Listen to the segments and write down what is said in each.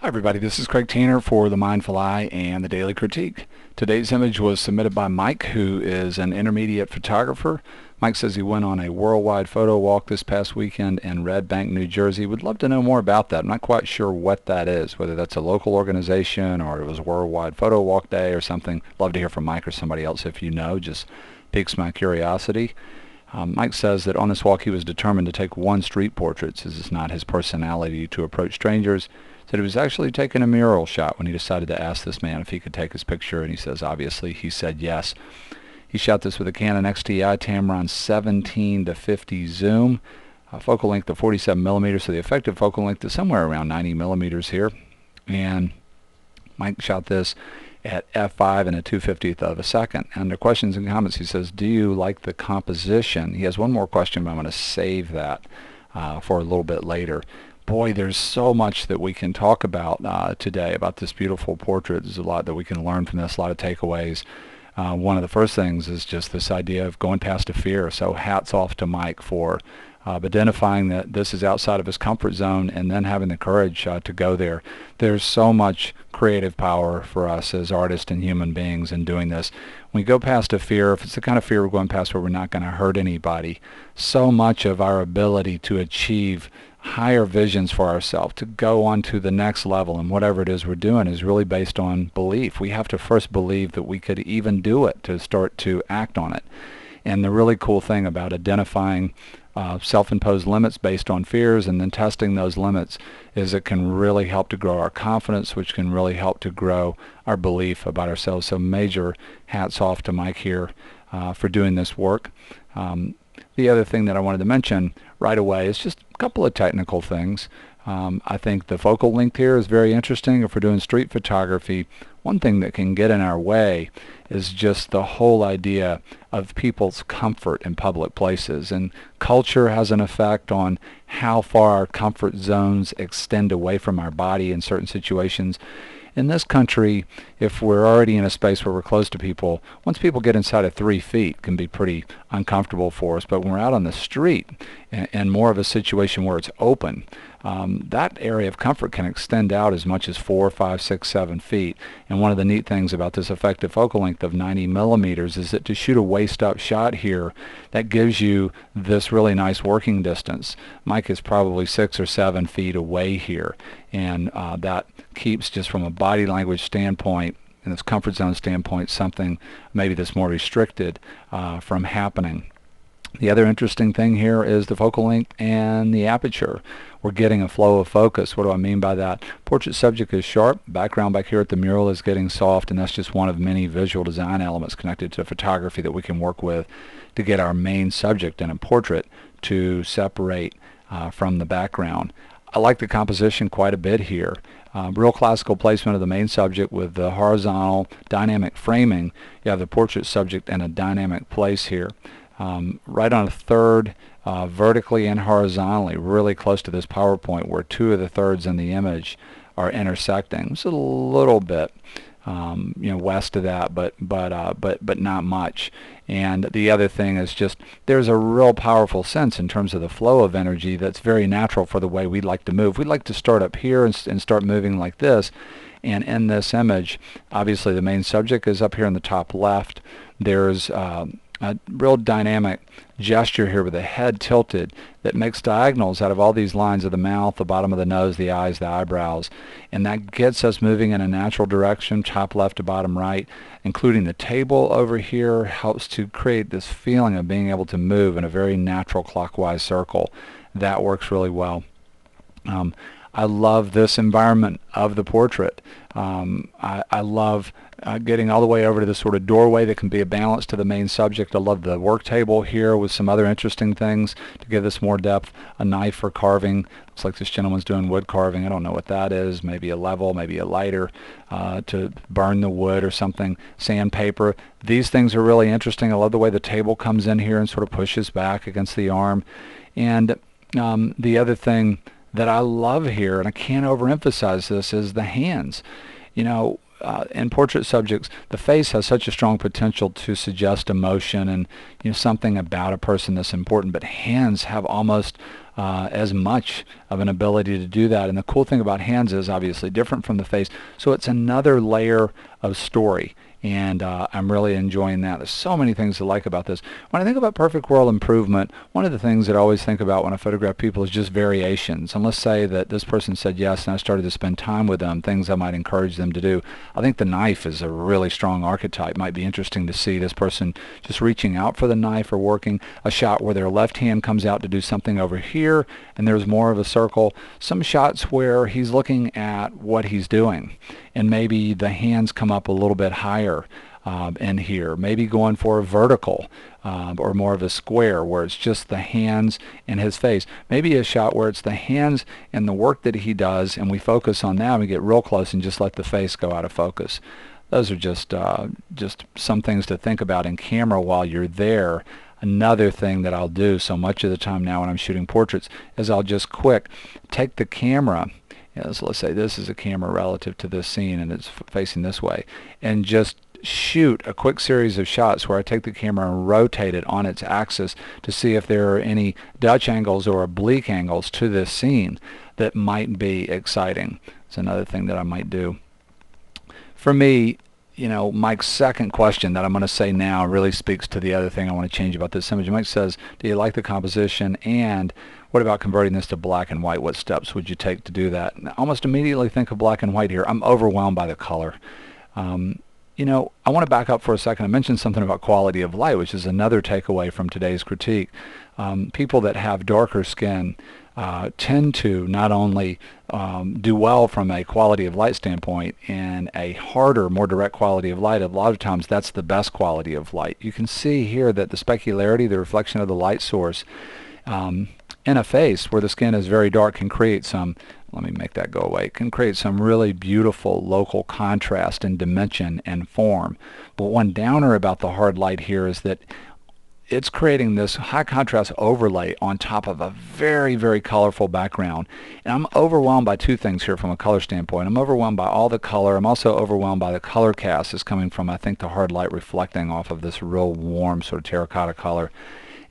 Hi everybody, this is Craig Tanner for The Mindful Eye and The Daily Critique. Today's image was submitted by Mike, who is an intermediate photographer. Mike says he went on a worldwide photo walk this past weekend in Red Bank, New Jersey. Would love to know more about that. I'm not quite sure what that is, whether that's a local organization or it was a worldwide photo walk day or something. Love to hear from Mike or somebody else if you know. Just piques my curiosity. Mike says that on this walk he was determined to take one street portrait, since it's not his personality to approach strangers. Said he was actually taking a mural shot when he decided to ask this man if he could take his picture, and he says obviously he said yes. He shot this with a Canon XTI Tamron 17 to 50 zoom, focal length of 47 millimeters, so the effective focal length is somewhere around 90 millimeters here. And Mike shot this at f5 and a 2/50th of a second. Under questions and comments, he says, do you like the composition? He has one more question, but I'm going to save that for a little bit later. Boy, there's so much that we can talk about today about this beautiful portrait. There's a lot that we can learn from this, a lot of takeaways. One of the first things is just this idea of going past a fear. So hats off to Mike for identifying that this is outside of his comfort zone and then having the courage to go there. There's so much creative power for us as artists and human beings in doing this. When we go past a fear, if it's the kind of fear we're going past where we're not going to hurt anybody, so much of our ability to achieve higher visions for ourselves, to go on to the next level and whatever it is we're doing is really based on belief. We have to first believe that we could even do it to start to act on it. And the really cool thing about identifying self-imposed limits based on fears and then testing those limits is it can really help to grow our confidence, which can really help to grow our belief about ourselves. So major hats off to Mike here for doing this work. The other thing that I wanted to mention right away is just a couple of technical things. I think the focal length here is very interesting. If we're doing street photography, one thing that can get in our way is just the whole idea of people's comfort in public places. And culture has an effect on how far our comfort zones extend away from our body in certain situations. In this country, if we're already in a space where we're close to people, once people get inside of 3 feet, it can be pretty uncomfortable for us. But when we're out on the street and more of a situation where it's open, that area of comfort can extend out as much as 4, 5, 6, 7 feet. And one of the neat things about this effective focal length of 90 millimeters is that to shoot a waist-up shot here, that gives you this really nice working distance. Mike is probably 6 or 7 feet away here, and that keeps, just from a body language standpoint and this comfort zone standpoint, something maybe that's more restricted from happening. The other interesting thing here is the focal length and the aperture. We're getting a flow of focus. What do I mean by that? Portrait subject is sharp. Background back here at the mural is getting soft, and that's just one of many visual design elements connected to photography that we can work with to get our main subject in a portrait to separate from the background. I like the composition quite a bit here. Real classical placement of the main subject with the horizontal dynamic framing. You have the portrait subject in a dynamic place here. Right on a third, vertically and horizontally, really close to this PowerPoint where 2 of the thirds in the image are intersecting. It's a little bit west of that, but not much. And the other thing is just there's a real powerful sense in terms of the flow of energy that's very natural for the way we like to move. We'd like to start up here and start moving like this. And in this image, obviously the main subject is up here in the top left. There's a real dynamic gesture here with the head tilted that makes diagonals out of all these lines of the mouth, the bottom of the nose, the eyes, the eyebrows, and that gets us moving in a natural direction, top left to bottom right. Including the table over here helps to create this feeling of being able to move in a very natural clockwise circle. That works really well. I love this environment of the portrait. I love getting all the way over to this sort of doorway that can be a balance to the main subject. I love the work table here with some other interesting things to give this more depth. A knife for carving. Looks like this gentleman's doing wood carving. I don't know what that is. Maybe a level, maybe a lighter to burn the wood or something. Sandpaper. These things are really interesting. I love the way the table comes in here and sort of pushes back against the arm. And the other thing that I love here, and I can't overemphasize this, is the hands. You know, in portrait subjects, the face has such a strong potential to suggest emotion and something about a person that's important, but hands have almost as much of an ability to do that. And the cool thing about hands is obviously different from the face, so it's another layer of story. And I'm really enjoying that. There's so many things to like about this. When I think about perfect world improvement, one of the things that I always think about when I photograph people is just variations. And let's say that this person said yes and I started to spend time with them, things I might encourage them to do. I think the knife is a really strong archetype. Might be interesting to see this person just reaching out for the knife or working a shot where their left hand comes out to do something over here and there's more of a circle. Some shots where he's looking at what he's doing and maybe the hands come up a little bit higher in here, maybe going for a vertical or more of a square where it's just the hands and his face. Maybe a shot where it's the hands and the work that he does and we focus on that and we get real close and just let the face go out of focus. Those are just some things to think about in camera while you're there. Another thing that I'll do so much of the time now when I'm shooting portraits is I'll just take the camera. So let's say this is a camera relative to this scene and it's facing this way, and just shoot a quick series of shots where I take the camera and rotate it on its axis to see if there are any Dutch angles or oblique angles to this scene that might be exciting. It's another thing that I might do. For me, Mike's second question that I'm going to say now really speaks to the other thing I want to change about this image. Mike says, do you like the composition, and what about converting this to black and white? What steps would you take to do that? And I almost immediately think of black and white here. I'm overwhelmed by the color. I want to back up for a second. I mentioned something about quality of light, which is another takeaway from today's critique. People that have darker skin tend to not only do well from a quality of light standpoint and a harder, more direct quality of light. A lot of times that's the best quality of light. You can see here that the specularity, the reflection of the light source in a face where the skin is very dark can create some, let me make that go away, can create some really beautiful local contrast in dimension and form. But one downer about the hard light here is that it's creating this high contrast overlay on top of a very, very colorful background. And I'm overwhelmed by two things here from a color standpoint. I'm overwhelmed by all the color. I'm also overwhelmed by the color cast that's coming from, I think, the hard light reflecting off of this real warm sort of terracotta color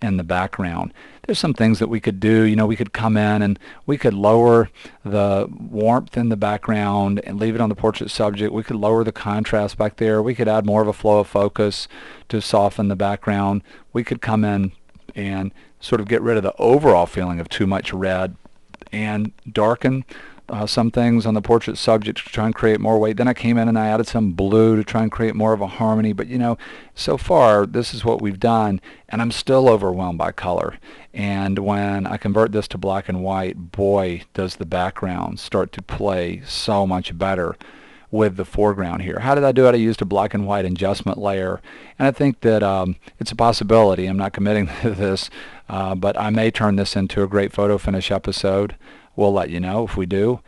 in the background. There's some things that we could do. We could come in and we could lower the warmth in the background and leave it on the portrait subject. We could lower the contrast back there. We could add more of a flow of focus to soften the background. We could come in and sort of get rid of the overall feeling of too much red and darken some things on the portrait subject to try and create more weight. Then I came in and I added some blue to try and create more of a harmony. But so far this is what we've done, and I'm still overwhelmed by color. And when I convert this to black and white, boy, does the background start to play so much better with the foreground here. How did I do it? I used a black and white adjustment layer, and I think that it's a possibility. I'm not committing to this, but I may turn this into a great photo finish episode. We'll let you know if we do,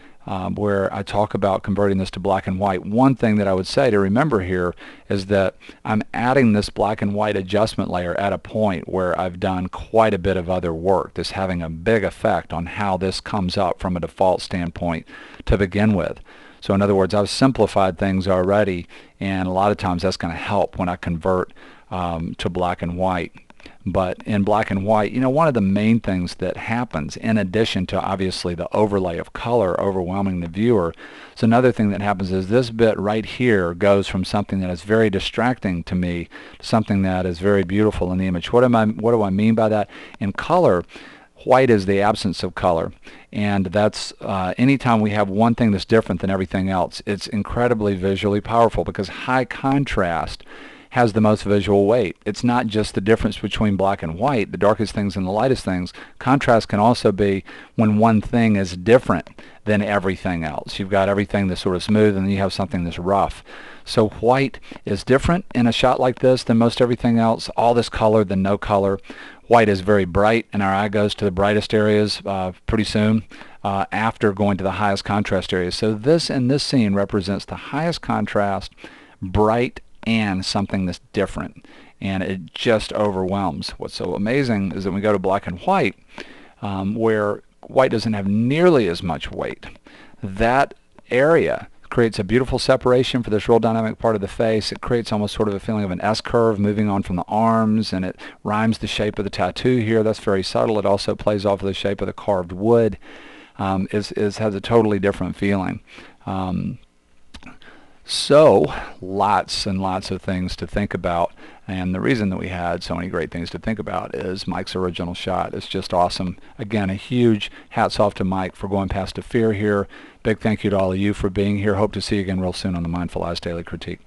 where I talk about converting this to black and white. One thing that I would say to remember here is that I'm adding this black and white adjustment layer at a point where I've done quite a bit of other work. This having a big effect on how this comes up from a default standpoint to begin with. So in other words, I've simplified things already, and a lot of times that's going to help when I convert to black and white. But in black and white, one of the main things that happens, in addition to obviously the overlay of color overwhelming the viewer, so another thing that happens is this bit right here goes from something that is very distracting to me to something that is very beautiful in the image. What do I mean by that? In color, white is the absence of color, and that's anytime we have one thing that's different than everything else, it's incredibly visually powerful because high contrast has the most visual weight. It's not just the difference between black and white, the darkest things and the lightest things. Contrast can also be when one thing is different than everything else. You've got everything that's sort of smooth, and then you have something that's rough. So white is different in a shot like this than most everything else. All this color than no color. White is very bright, and our eye goes to the brightest areas pretty soon after going to the highest contrast areas. So this in this scene represents the highest contrast, bright, and something that's different, and it just overwhelms. What's so amazing is that when we go to black and white, where white doesn't have nearly as much weight, that area creates a beautiful separation for this real dynamic part of the face. It creates almost sort of a feeling of an S-curve moving on from the arms, and it rhymes the shape of the tattoo here. That's very subtle. It also plays off of the shape of the carved wood. Has a totally different feeling. So lots and lots of things to think about, and the reason that we had so many great things to think about is Mike's original shot. It's just awesome. Again, a huge hats off to Mike for going past a fear here. Big thank you to all of you for being here. Hope to see you again real soon on the Mindful Eyes Daily Critique.